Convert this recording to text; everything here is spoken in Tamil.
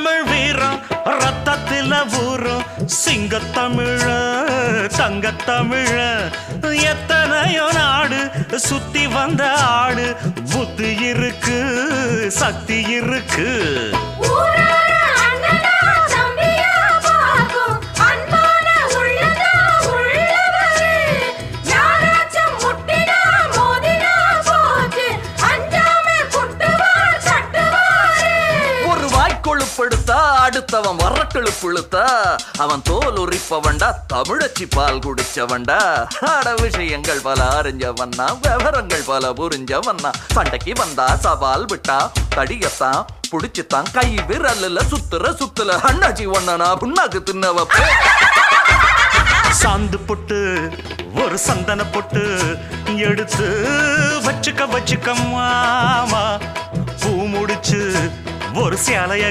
தமிழ் வீரம் ரத்தத்தில ஊரும் சிங்கத்தமிழ தங்கத்தமிழ எத்தனையோ நாடு சுத்தி வந்த ஆடு புத்தி இருக்கு சக்தி இருக்கு கொழுப்படுத்தா அடுத்தவன் வரட்டெழு புழுத்தா அவன் தோல் உரிப்பவன்டா தமிழச்சி பால் குடிச்சவன்டா ஆட விஷயங்கள் பல அறிஞ்சவன்னா விவரங்கள் பல புரிஞ்சவன்னா சண்டைக்கு வந்தா சவால் விட்டா தடியத்தான் புடிச்சுத்தான் கை விரல்ல சுத்துல அண்ணாச்சி ஒண்ணனா புண்ணாக்கு தின்னவ சாந்து பொட்டு ஒரு சந்தன பொட்டு எடுத்து வச்சுக்க மாமா பூ முடிச்சு ஒரு சேலைய